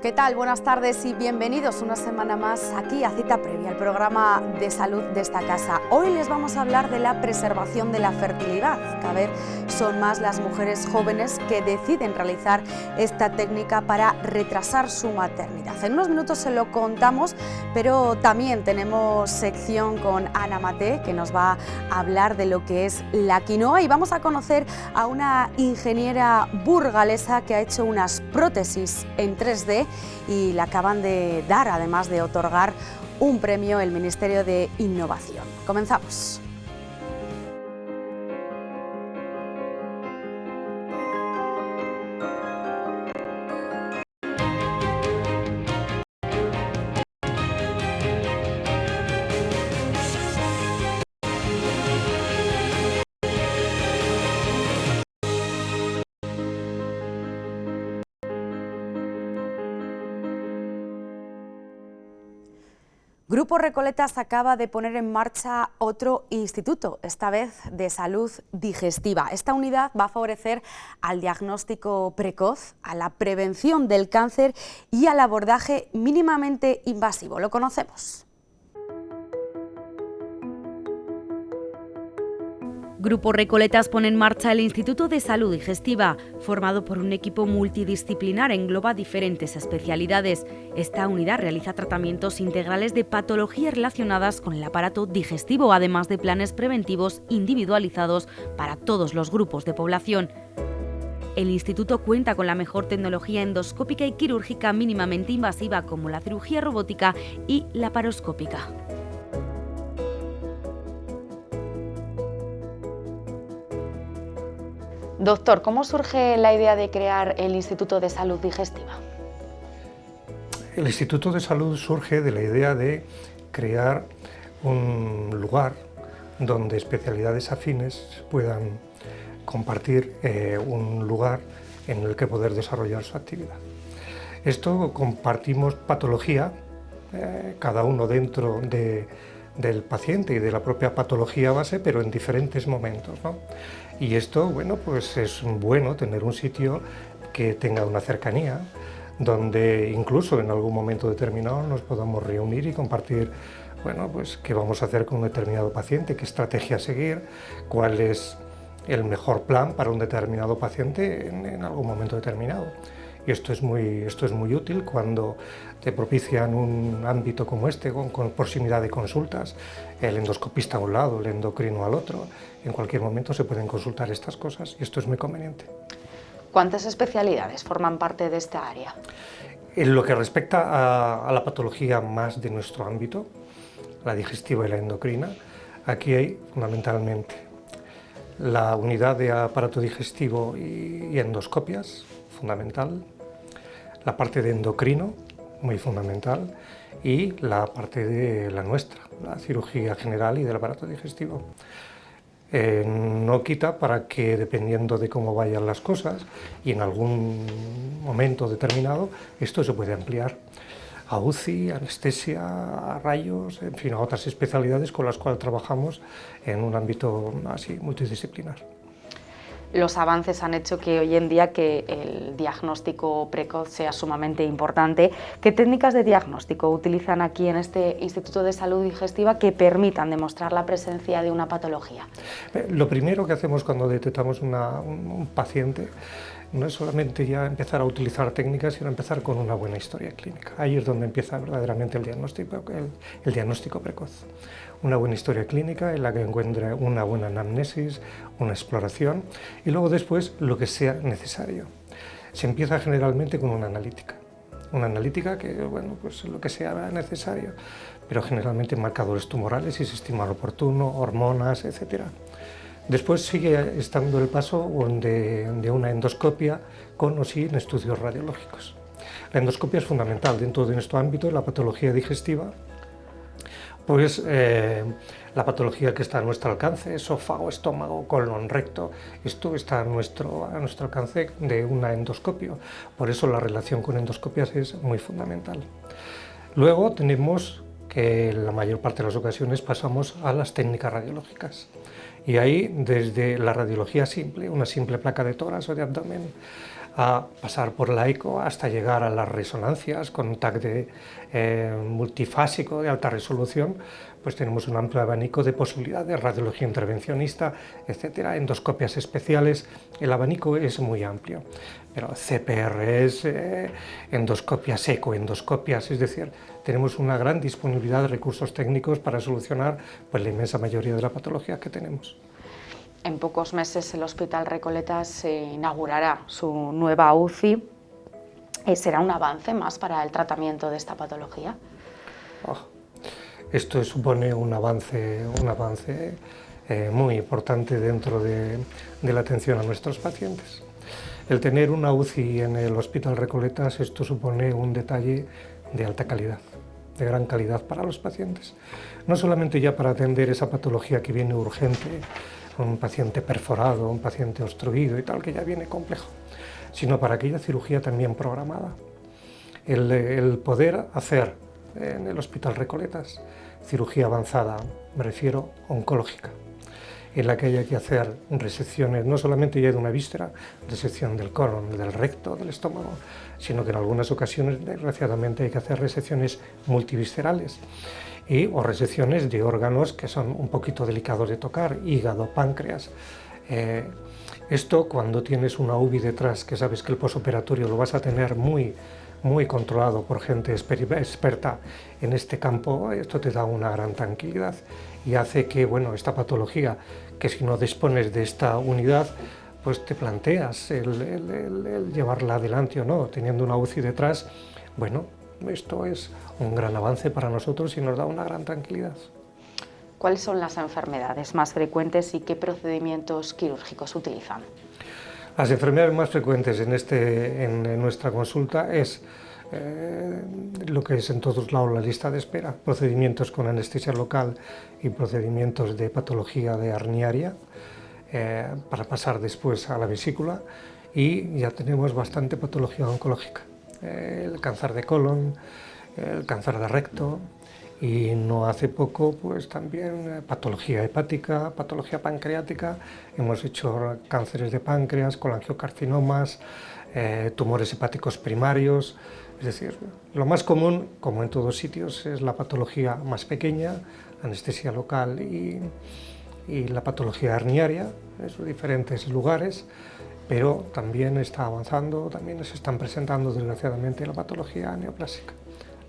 ¿Qué tal? Buenas tardes y bienvenidos una semana más aquí a Cita Previa, el programa de salud de esta casa. Hoy les vamos a hablar de la preservación de la fertilidad. Cada vez son más las mujeres jóvenes que deciden realizar esta técnica para retrasar su maternidad. En unos minutos se lo contamos, pero también tenemos sección con Ana Maté, que nos va a hablar de lo que es la quinoa, y vamos a conocer a una ingeniera burgalesa que ha hecho unas prótesis en 3D y le acaban de dar, además de otorgar un premio, el Ministerio de Innovación. Comenzamos. Grupo Recoletas acaba de poner en marcha otro instituto, esta vez de salud digestiva. Esta unidad va a favorecer al diagnóstico precoz, a la prevención del cáncer y al abordaje mínimamente invasivo. Lo conocemos. Grupo Recoletas pone en marcha el Instituto de Salud Digestiva, formado por un equipo multidisciplinar, engloba diferentes especialidades. Esta unidad realiza tratamientos integrales de patologías relacionadas con el aparato digestivo, además de planes preventivos individualizados para todos los grupos de población. El instituto cuenta con la mejor tecnología endoscópica y quirúrgica mínimamente invasiva, como la cirugía robótica y laparoscópica. Doctor, ¿cómo surge la idea de crear el Instituto de Salud Digestiva? El Instituto de Salud surge de la idea de crear un lugar donde especialidades afines puedan compartir un lugar en el que poder desarrollar su actividad. Esto compartimos patología, cada uno dentro del paciente y de la propia patología base, pero en diferentes momentos, ¿no? Y esto, bueno, pues es bueno tener un sitio que tenga una cercanía, donde incluso en algún momento determinado nos podamos reunir y compartir, bueno, pues qué vamos a hacer con un determinado paciente, qué estrategia seguir, cuál es el mejor plan para un determinado paciente en algún momento determinado. Y esto es muy útil cuando te propician un ámbito como este, con proximidad de consultas, el endoscopista a un lado, el endocrino al otro. En cualquier momento se pueden consultar estas cosas y esto es muy conveniente. ¿Cuántas especialidades forman parte de esta área? En lo que respecta a la patología más de nuestro ámbito, la digestiva y la endocrina, aquí hay fundamentalmente la unidad de aparato digestivo y endoscopias, fundamental, la parte de endocrino, muy fundamental, y la parte de la nuestra, la cirugía general y del aparato digestivo. No quita para que, dependiendo de cómo vayan las cosas, y en algún momento determinado, esto se puede ampliar a UCI, anestesia, a rayos, en fin, a otras especialidades con las cuales trabajamos en un ámbito así multidisciplinar. Los avances han hecho que hoy en día que el diagnóstico precoz sea sumamente importante. ¿Qué técnicas de diagnóstico utilizan aquí en este Instituto de Salud Digestiva que permitan demostrar la presencia de una patología? Lo primero que hacemos cuando detectamos un paciente no es solamente ya empezar a utilizar técnicas, sino empezar con una buena historia clínica. Ahí es donde empieza verdaderamente el diagnóstico precoz. Una buena historia clínica en la que encuentre una buena anamnesis, una exploración y luego después lo que sea necesario. Se empieza generalmente con una analítica que, bueno, pues lo que sea necesario, pero generalmente marcadores tumorales si se estima oportuno, hormonas, etc. Después sigue estando el paso de una endoscopia con o sin estudios radiológicos. La endoscopia es fundamental dentro de nuestro ámbito, la patología digestiva, pues la patología que está a nuestro alcance, esófago, estómago, colon, recto, esto está a nuestro alcance de una endoscopia, por eso la relación con endoscopias es muy fundamental. Luego tenemos que en la mayor parte de las ocasiones pasamos a las técnicas radiológicas. Y ahí, desde la radiología simple, una simple placa de tórax o de abdomen, a pasar por la eco hasta llegar a las resonancias con un TAC multifásico de alta resolución, pues tenemos un amplio abanico de posibilidades, radiología intervencionista, etcétera, endoscopias especiales. El abanico es muy amplio, pero CPRs, endoscopias, ecoendoscopias, es decir, tenemos una gran disponibilidad de recursos técnicos para solucionar pues, la inmensa mayoría de la patología que tenemos. En pocos meses el Hospital Recoletas inaugurará su nueva UCI. ¿Será un avance más para el tratamiento de esta patología? Esto supone un avance muy importante dentro de la atención a nuestros pacientes. El tener una UCI en el Hospital Recoletas, esto supone un detalle de alta calidad, de gran calidad para los pacientes. No solamente ya para atender esa patología que viene urgente, un paciente perforado, un paciente obstruido y tal, que ya viene complejo, sino para aquella cirugía también programada. El poder hacer en el Hospital Recoletas cirugía avanzada, me refiero oncológica, en la que haya que hacer resecciones no solamente ya de una víscera, resección del colon, del recto, del estómago, sino que en algunas ocasiones, desgraciadamente, hay que hacer resecciones multiviscerales o resecciones de órganos que son un poquito delicados de tocar, hígado, páncreas. Esto, cuando tienes una UBI detrás, que sabes que el posoperatorio lo vas a tener muy controlado por gente experta en este campo, esto te da una gran tranquilidad y hace que, bueno, esta patología, que si no dispones de esta unidad, pues te planteas el llevarla adelante o no, teniendo una UCI detrás. Bueno, esto es un gran avance para nosotros y nos da una gran tranquilidad. ¿Cuáles son las enfermedades más frecuentes y qué procedimientos quirúrgicos utilizan? Las enfermedades más frecuentes en nuestra consulta es lo que es en todos lados la lista de espera, procedimientos con anestesia local y procedimientos de patología de herniaria para pasar después a la vesícula, y ya tenemos bastante patología oncológica, el cáncer de colon, el cáncer de recto, y no hace poco pues también patología hepática, patología pancreática. Hemos hecho cánceres de páncreas, colangiocarcinomas, tumores hepáticos primarios. Es decir, lo más común, como en todos sitios, es la patología más pequeña, anestesia local y la patología herniaria en sus diferentes lugares, pero también está avanzando, también se están presentando desgraciadamente la patología neoplásica,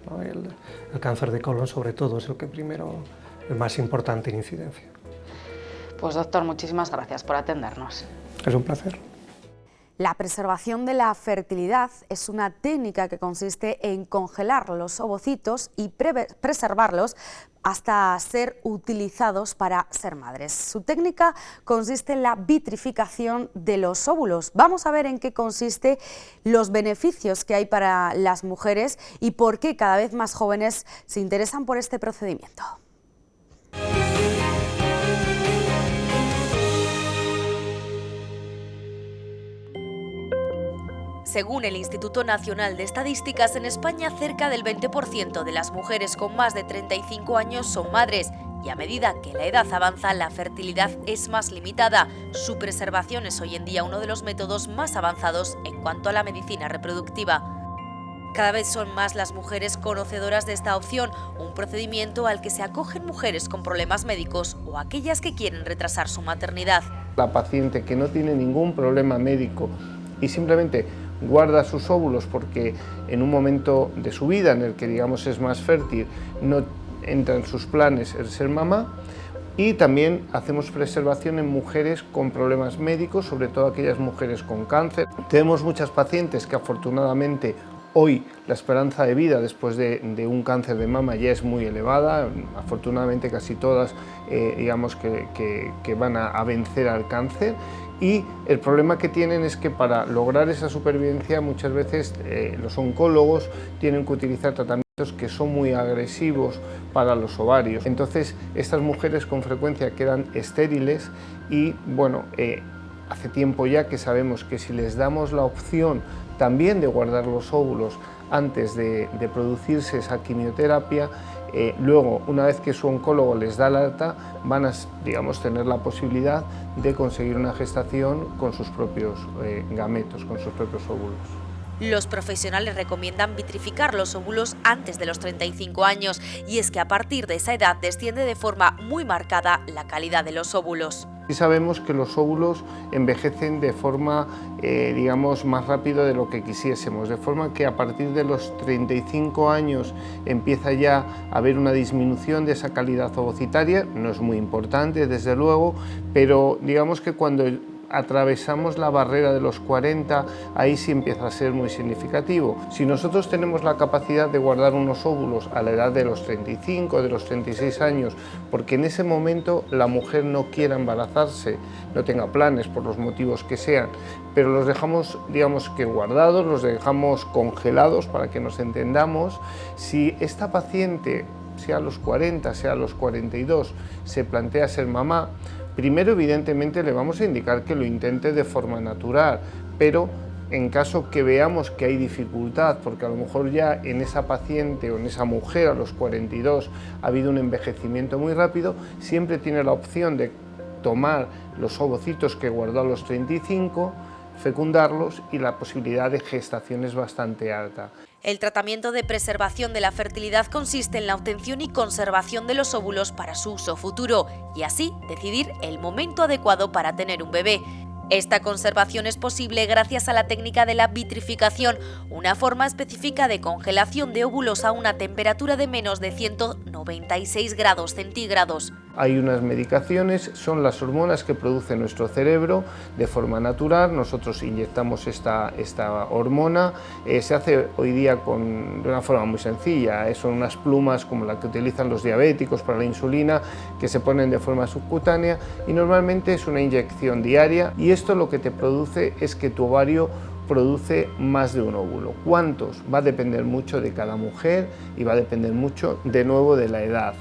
¿no? El cáncer de colon, sobre todo, es el que primero, el más importante en incidencia. Pues doctor, muchísimas gracias por atendernos. Es un placer. La preservación de la fertilidad es una técnica que consiste en congelar los ovocitos y preservarlos hasta ser utilizados para ser madres. Su técnica consiste en la vitrificación de los óvulos. Vamos a ver en qué consiste, los beneficios que hay para las mujeres y por qué cada vez más jóvenes se interesan por este procedimiento. Según el Instituto Nacional de Estadísticas, en España cerca del 20% de las mujeres con más de 35 años son madres, y a medida que la edad avanza, la fertilidad es más limitada. Su preservación es hoy en día uno de los métodos más avanzados en cuanto a la medicina reproductiva. Cada vez son más las mujeres conocedoras de esta opción, un procedimiento al que se acogen mujeres con problemas médicos o aquellas que quieren retrasar su maternidad. La paciente que no tiene ningún problema médico y simplemente guarda sus óvulos porque en un momento de su vida en el que, digamos, es más fértil, no entra en sus planes el ser mamá. Y también hacemos preservación en mujeres con problemas médicos, sobre todo aquellas mujeres con cáncer. Tenemos muchas pacientes que afortunadamente hoy la esperanza de vida después de un cáncer de mama ya es muy elevada. Afortunadamente casi todas digamos que van a vencer al cáncer. Y el problema que tienen es que para lograr esa supervivencia muchas veces los oncólogos tienen que utilizar tratamientos que son muy agresivos para los ovarios. Entonces estas mujeres con frecuencia quedan estériles y bueno, hace tiempo ya que sabemos que si les damos la opción también de guardar los óvulos antes de producirse esa quimioterapia. Luego, una vez que su oncólogo les da la alta, van a, digamos, tener la posibilidad de conseguir una gestación con sus propios gametos, con sus propios óvulos. Los profesionales recomiendan vitrificar los óvulos antes de los 35 años, y es que a partir de esa edad desciende de forma muy marcada la calidad de los óvulos. Y sabemos que los óvulos envejecen de forma, digamos, más rápido de lo que quisiésemos, de forma que a partir de los 35 años empieza ya a haber una disminución de esa calidad ovocitaria. No es muy importante, desde luego, pero digamos que cuando atravesamos la barrera de los 40, ahí sí empieza a ser muy significativo. Si nosotros tenemos la capacidad de guardar unos óvulos a la edad de los 35, de los 36 años, porque en ese momento la mujer no quiera embarazarse, no tenga planes por los motivos que sean, pero los dejamos, digamos que guardados, los dejamos congelados para que nos entendamos, si esta paciente, sea a los 40, sea a los 42, se plantea ser mamá, primero, evidentemente, le vamos a indicar que lo intente de forma natural, pero en caso que veamos que hay dificultad, porque a lo mejor ya en esa paciente o en esa mujer a los 42 ha habido un envejecimiento muy rápido, siempre tiene la opción de tomar los ovocitos que guardó a los 35, fecundarlos, y la posibilidad de gestación es bastante alta. El tratamiento de preservación de la fertilidad consiste en la obtención y conservación de los óvulos para su uso futuro y así decidir el momento adecuado para tener un bebé. Esta conservación es posible gracias a la técnica de la vitrificación, una forma específica de congelación de óvulos a una temperatura de menos de 196 grados centígrados. Hay unas medicaciones, son las hormonas que produce nuestro cerebro de forma natural. Nosotros inyectamos esta hormona, se hace hoy día de una forma muy sencilla, son unas plumas como la que utilizan los diabéticos para la insulina, que se ponen de forma subcutánea, y normalmente es una inyección diaria, y esto lo que te produce es que tu ovario produce más de un óvulo. ¿Cuántos? Va a depender mucho de cada mujer y va a depender mucho, de nuevo, de la edad.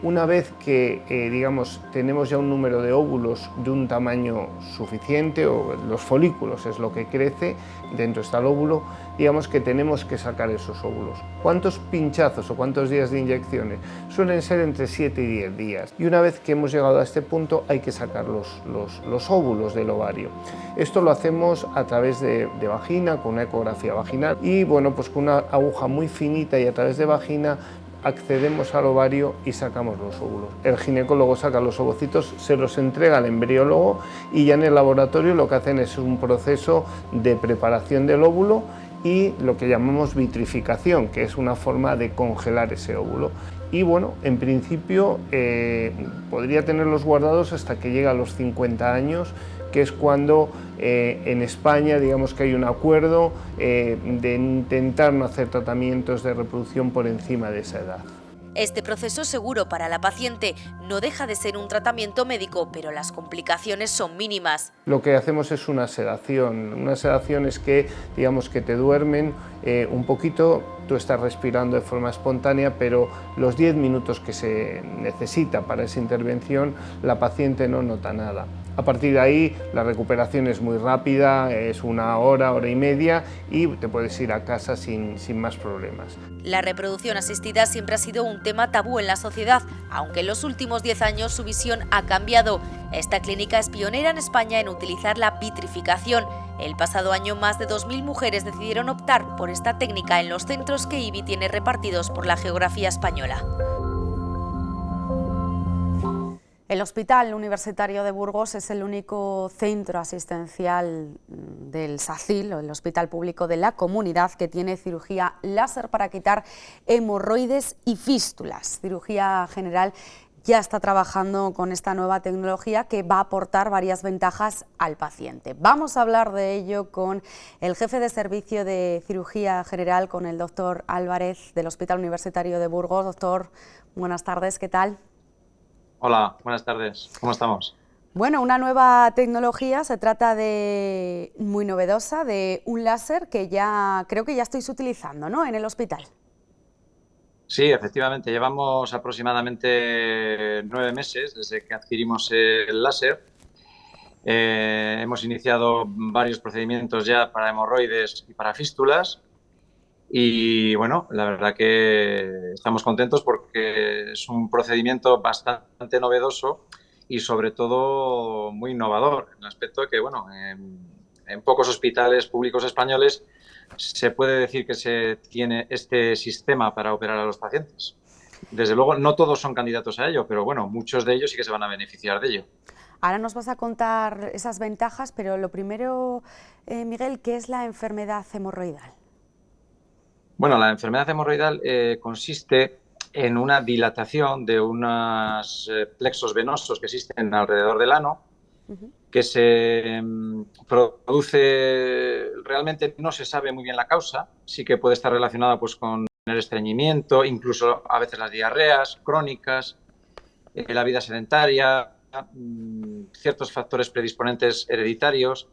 Una vez que digamos, tenemos ya un número de óvulos de un tamaño suficiente, o los folículos es lo que crece, dentro está el óvulo, digamos que tenemos que sacar esos óvulos. ¿Cuántos pinchazos o cuántos días de inyecciones? Suelen ser entre 7 y 10 días. Y una vez que hemos llegado a este punto hay que sacar los óvulos del ovario. Esto lo hacemos a través de vagina, con una ecografía vaginal, y bueno, pues con una aguja muy finita y a través de vagina accedemos al ovario y sacamos los óvulos. El ginecólogo saca los ovocitos, se los entrega al embriólogo, y ya en el laboratorio lo que hacen es un proceso de preparación del óvulo y lo que llamamos vitrificación, que es una forma de congelar ese óvulo. Y bueno, en principio podría tenerlos guardados hasta que llegue a los 50 años, que es cuando en España, digamos que hay un acuerdo de intentar no hacer tratamientos de reproducción por encima de esa edad. Este proceso seguro para la paciente no deja de ser un tratamiento médico, pero las complicaciones son mínimas. Lo que hacemos es una sedación. Una sedación es que, digamos, que te duermen un poquito, tú estás respirando de forma espontánea, pero los 10 minutos que se necesita para esa intervención, la paciente no nota nada. A partir de ahí la recuperación es muy rápida, es una hora, hora y media, y te puedes ir a casa sin más problemas. La reproducción asistida siempre ha sido un tema tabú en la sociedad, aunque en los últimos 10 años su visión ha cambiado. Esta clínica es pionera en España en utilizar la vitrificación. El pasado año más de 2.000 mujeres decidieron optar por esta técnica en los centros que IBI tiene repartidos por la geografía española. El Hospital Universitario de Burgos es el único centro asistencial del SACIL, el Hospital Público de la Comunidad, que tiene cirugía láser para quitar hemorroides y fístulas. Cirugía General ya está trabajando con esta nueva tecnología que va a aportar varias ventajas al paciente. Vamos a hablar de ello con el jefe de servicio de cirugía general, con el doctor Álvarez del Hospital Universitario de Burgos. Doctor, buenas tardes, ¿qué tal? Hola, buenas tardes. ¿Cómo estamos? Bueno, una nueva tecnología, se trata de muy novedosa, de un láser que ya creo que ya estáis utilizando, ¿no?, en el hospital. Sí, efectivamente, llevamos aproximadamente 9 meses desde que adquirimos el láser. Hemos iniciado varios procedimientos ya para hemorroides y para fístulas, Y bueno, la verdad que estamos contentos porque es un procedimiento bastante novedoso y sobre todo muy innovador, en el aspecto de que, bueno, en pocos hospitales públicos españoles se puede decir que se tiene este sistema para operar a los pacientes. Desde luego, no todos son candidatos a ello, pero bueno, muchos de ellos sí que se van a beneficiar de ello. Ahora nos vas a contar esas ventajas, pero lo primero, Miguel, ¿qué es la enfermedad hemorroidal? Bueno, la enfermedad hemorroidal consiste en una dilatación de unos plexos venosos que existen alrededor del ano, que se produce, realmente no se sabe muy bien la causa, sí que puede estar relacionada pues, con el estreñimiento, incluso a veces las diarreas crónicas, la vida sedentaria, ciertos factores predisponentes hereditarios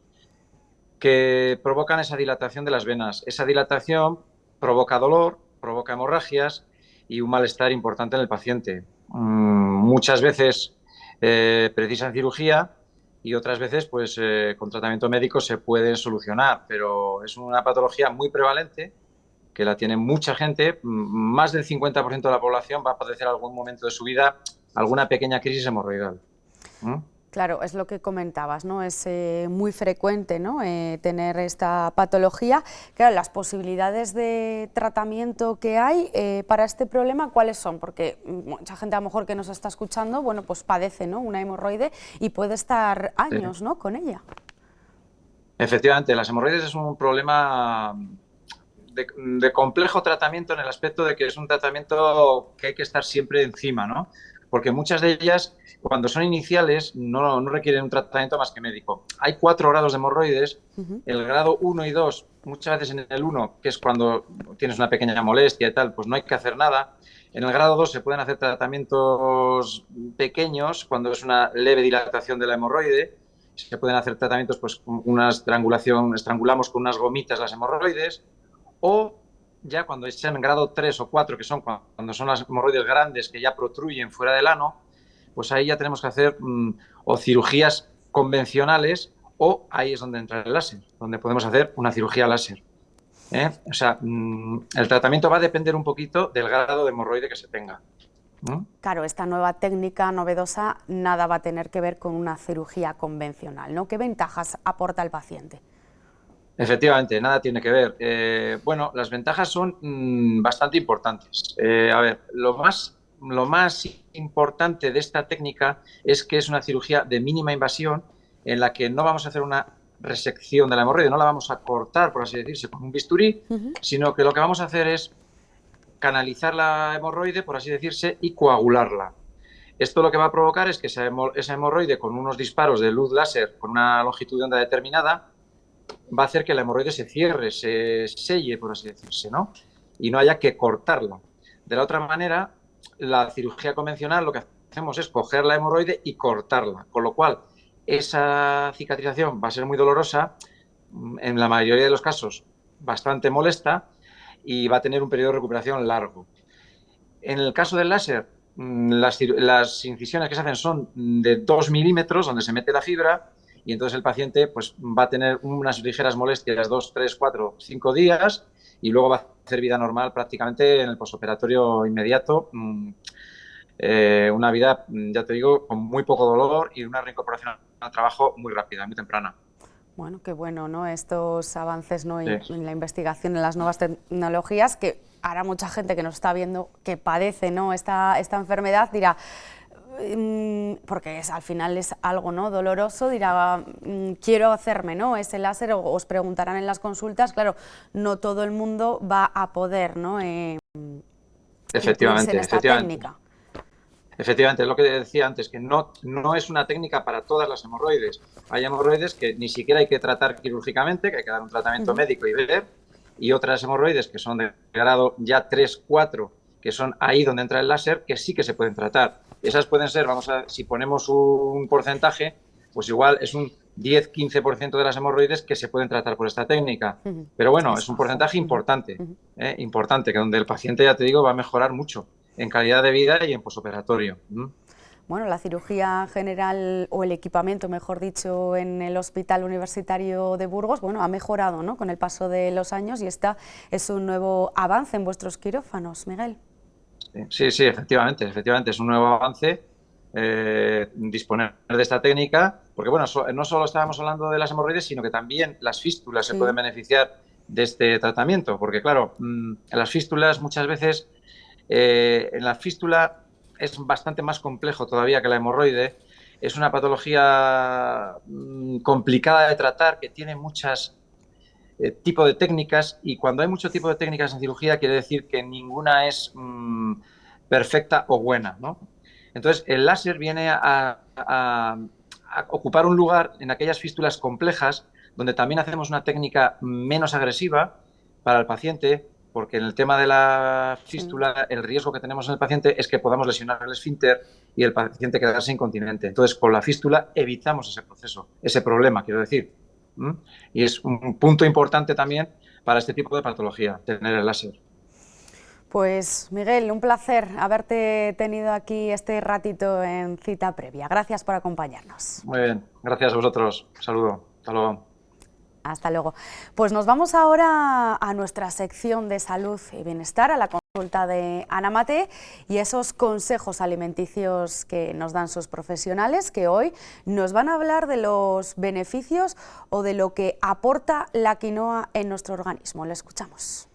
que provocan esa dilatación de las venas. Esa dilatación provoca dolor, provoca hemorragias y un malestar importante en el paciente. Muchas veces precisan cirugía y otras veces pues con tratamiento médico se pueden solucionar, pero es una patología muy prevalente que la tiene mucha gente. Más del 50% de la población va a padecer algún momento de su vida alguna pequeña crisis hemorroidal. Claro, es lo que comentabas, ¿no? Es muy frecuente, ¿no? Tener esta patología. Claro, las posibilidades de tratamiento que hay para este problema, ¿cuáles son? Porque mucha gente a lo mejor que nos está escuchando, bueno, pues padece, ¿no?, una hemorroide y puede estar años, Sí. ¿no?, con ella. Efectivamente, las hemorroides es un problema de complejo tratamiento en el aspecto de que es un tratamiento que hay que estar siempre encima, ¿no? Porque muchas de ellas, cuando son iniciales, no requieren un tratamiento más que médico. Hay 4 grados de hemorroides. El grado 1 y 2, muchas veces en el 1, que es cuando tienes una pequeña molestia y tal, pues no hay que hacer nada. En el grado 2 se pueden hacer tratamientos pequeños, cuando es una leve dilatación de la hemorroide. Se pueden hacer tratamientos, pues una estrangulación, estrangulamos con unas gomitas las hemorroides, o ya cuando estén en grado 3 o 4, que son cuando son las hemorroides grandes que ya protruyen fuera del ano, pues ahí ya tenemos que hacer o cirugías convencionales, o ahí es donde entra el láser, donde podemos hacer una cirugía láser. O sea, el tratamiento va a depender un poquito del grado de hemorroide que se tenga. Claro, esta nueva técnica novedosa nada va a tener que ver con una cirugía convencional, ¿no? ¿Qué ventajas aporta al paciente? Efectivamente, nada tiene que ver. Bueno, las ventajas son bastante importantes. A ver, lo más importante de esta técnica es que es una cirugía de mínima invasión en la que no vamos a hacer una resección de la hemorroide, no la vamos a cortar, por así decirse, con un bisturí, sino que lo que vamos a hacer es canalizar la hemorroide, por así decirse, y coagularla. Esto lo que va a provocar es que esa hemorroide, con unos disparos de luz láser con una longitud de onda determinada, va a hacer que la hemorroide se cierre, se selle, por así decirse, ¿no? Y no haya que cortarla. De la otra manera, la cirugía convencional lo que hacemos es coger la hemorroide y cortarla, con lo cual esa cicatrización va a ser muy dolorosa, en la mayoría de los casos bastante molesta, y va a tener un periodo de recuperación largo. En el caso del láser, las incisiones que se hacen son de 2 milímetros, donde se mete la fibra, y entonces el paciente pues, va a tener unas ligeras molestias 2, 3, 4, 5 días, y luego va a hacer vida normal prácticamente en el posoperatorio inmediato. Una vida, ya te digo, con muy poco dolor y una reincorporación al trabajo muy rápida, muy temprana. Bueno, qué bueno, ¿no?, estos avances, ¿no?, Sí. en la investigación, en las nuevas tecnologías, que ahora mucha gente que nos está viendo que padece, ¿no?, esta enfermedad dirá, porque al final es algo, ¿no?, doloroso, dirá, quiero hacerme, ¿no?, ese láser, o os preguntarán en las consultas. Claro, no todo el mundo va a poder, ¿no?, incluirse en esta técnica. Efectivamente, es lo que decía antes, que no es una técnica para todas las hemorroides. Hay hemorroides que ni siquiera hay que tratar quirúrgicamente, que hay que dar un tratamiento médico y ver, y otras hemorroides que son de grado ya 3, 4, que son ahí donde entra el láser, que sí que se pueden tratar. Esas pueden ser, si ponemos un porcentaje, pues igual es un 10-15% de las hemorroides que se pueden tratar por esta técnica. Pero bueno, es un porcentaje importante, importante, que donde el paciente, ya te digo, va a mejorar mucho en calidad de vida y en posoperatorio. bueno, la cirugía general o el equipamiento, mejor dicho, en el Hospital Universitario de Burgos, bueno, ha mejorado, ¿no?, con el paso de los años, y esta es un nuevo avance en vuestros quirófanos, Miguel. Sí, efectivamente, es un nuevo avance disponer de esta técnica, porque bueno, no solo estábamos hablando de las hemorroides, sino que también las fístulas se pueden beneficiar de este tratamiento, porque claro, en las fístulas muchas veces, en la fístula es bastante más complejo todavía que la hemorroide. Es una patología complicada de tratar, que tiene muchas tipos de técnicas, y cuando hay mucho tipo de técnicas en cirugía quiere decir que ninguna es perfecta o buena, ¿no? Entonces el láser viene a ocupar un lugar en aquellas fístulas complejas, donde también hacemos una técnica menos agresiva para el paciente, porque en el tema de la fístula el riesgo que tenemos en el paciente es que podamos lesionar el esfínter y el paciente quedarse incontinente. Entonces, con la fístula evitamos ese proceso, ese problema, quiero decir. Y es un punto importante también para este tipo de patología, tener el láser. Pues Miguel, un placer haberte tenido aquí este ratito en Cita Previa. Gracias por acompañarnos. Muy bien, gracias a vosotros. Un saludo. Hasta luego. Hasta luego. Pues nos vamos ahora a nuestra sección de salud y bienestar, a la consulta de Ana Mate, y esos consejos alimenticios que nos dan sus profesionales, que hoy nos van a hablar de los beneficios o de lo que aporta la quinoa en nuestro organismo. Lo escuchamos.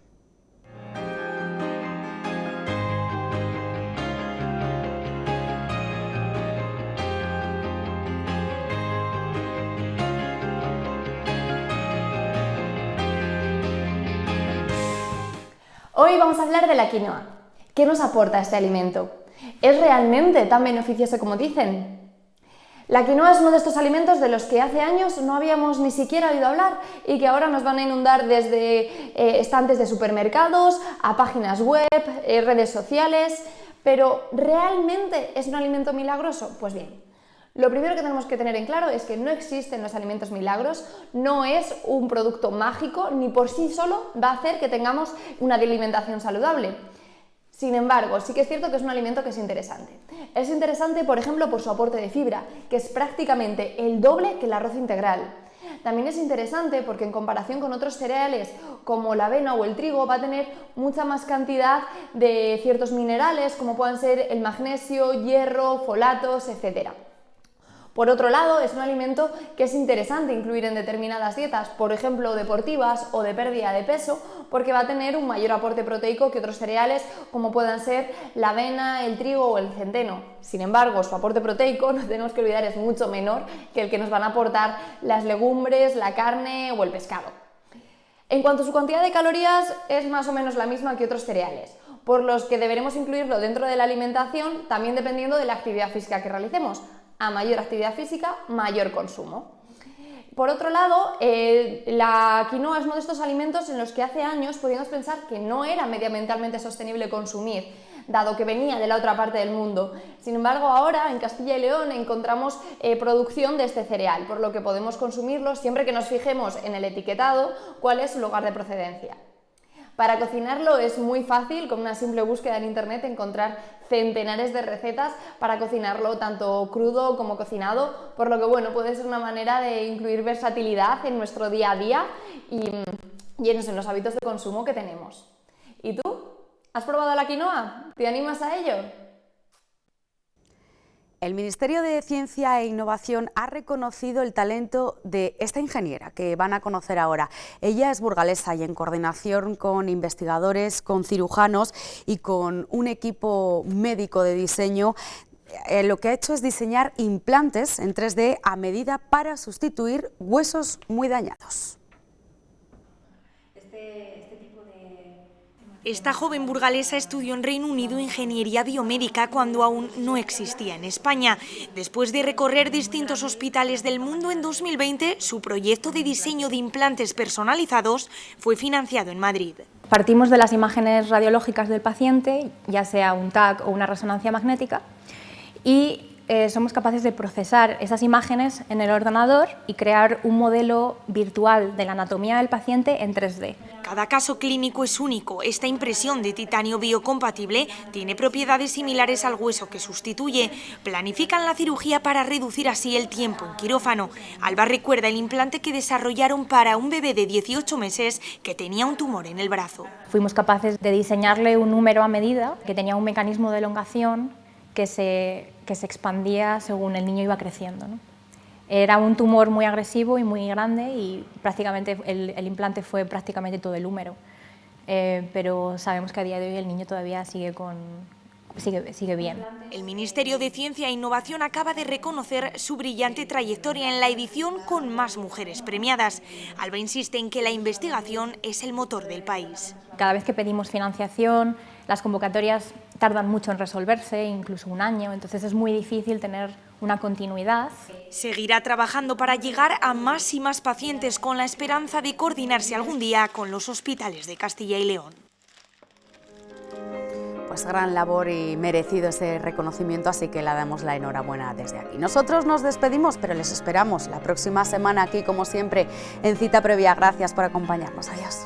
Hoy vamos a hablar de la quinoa. ¿Qué nos aporta este alimento? ¿Es realmente tan beneficioso como dicen? La quinoa es uno de estos alimentos de los que hace años no habíamos ni siquiera oído hablar y que ahora nos van a inundar desde estantes de supermercados, a páginas web, redes sociales. Pero ¿realmente es un alimento milagroso? Pues bien, lo primero que tenemos que tener en claro es que no existen los alimentos milagros, no es un producto mágico, ni por sí solo va a hacer que tengamos una alimentación saludable. Sin embargo, sí que es cierto que es un alimento que es interesante. Es interesante, por ejemplo, por su aporte de fibra, que es prácticamente el doble que el arroz integral. También es interesante porque en comparación con otros cereales como la avena o el trigo va a tener mucha más cantidad de ciertos minerales como puedan ser el magnesio, hierro, folatos, etc. Por otro lado, es un alimento que es interesante incluir en determinadas dietas, por ejemplo deportivas o de pérdida de peso, porque va a tener un mayor aporte proteico que otros cereales como puedan ser la avena, el trigo o el centeno. Sin embargo, su aporte proteico, no tenemos que olvidar, es mucho menor que el que nos van a aportar las legumbres, la carne o el pescado. En cuanto a su cantidad de calorías, es más o menos la misma que otros cereales, por los que deberemos incluirlo dentro de la alimentación, también dependiendo de la actividad física que realicemos. A mayor actividad física, mayor consumo. Por otro lado, la quinoa es uno de estos alimentos en los que hace años podíamos pensar que no era medioambientalmente sostenible consumir, dado que venía de la otra parte del mundo. Sin embargo, ahora en Castilla y León encontramos producción de este cereal, por lo que podemos consumirlo siempre que nos fijemos en el etiquetado cuál es su lugar de procedencia. Para cocinarlo es muy fácil, con una simple búsqueda en internet encontrar centenares de recetas para cocinarlo tanto crudo como cocinado, por lo que bueno, puede ser una manera de incluir versatilidad en nuestro día a día y en los hábitos de consumo que tenemos. ¿Y tú? ¿Has probado la quinoa? ¿Te animas a ello? El Ministerio de Ciencia e Innovación ha reconocido el talento de esta ingeniera que van a conocer ahora. Ella es burgalesa y en coordinación con investigadores, con cirujanos y con un equipo médico de diseño, lo que ha hecho es diseñar implantes en 3D a medida para sustituir huesos muy dañados. Esta joven burgalesa estudió en Reino Unido ingeniería biomédica cuando aún no existía en España. Después de recorrer distintos hospitales del mundo, en 2020 su proyecto de diseño de implantes personalizados fue financiado en Madrid. Partimos de las imágenes radiológicas del paciente, ya sea un TAC o una resonancia magnética, y somos capaces de procesar esas imágenes en el ordenador y crear un modelo virtual de la anatomía del paciente en 3D. Cada caso clínico es único. Esta impresión de titanio biocompatible tiene propiedades similares al hueso que sustituye. Planifican la cirugía para reducir así el tiempo en quirófano. Alba recuerda el implante que desarrollaron para un bebé de 18 meses que tenía un tumor en el brazo. Fuimos capaces de diseñarle un número a medida que tenía un mecanismo de elongación que se expandía según el niño iba creciendo, ¿no? Era un tumor muy agresivo y muy grande y prácticamente el implante fue prácticamente todo el húmero, pero sabemos que a día de hoy el niño todavía sigue bien. El Ministerio de Ciencia e Innovación acaba de reconocer su brillante trayectoria en la edición con más mujeres premiadas. Alba insiste en que la investigación es el motor del país. Cada vez que pedimos financiación, las convocatorias tardan mucho en resolverse, incluso un año, entonces es muy difícil tener una continuidad. Seguirá trabajando para llegar a más y más pacientes con la esperanza de coordinarse algún día con los hospitales de Castilla y León. Pues gran labor y merecido ese reconocimiento, así que le damos la enhorabuena desde aquí. Nosotros nos despedimos, pero les esperamos la próxima semana aquí, como siempre, en Cita Previa. Gracias por acompañarnos. Adiós.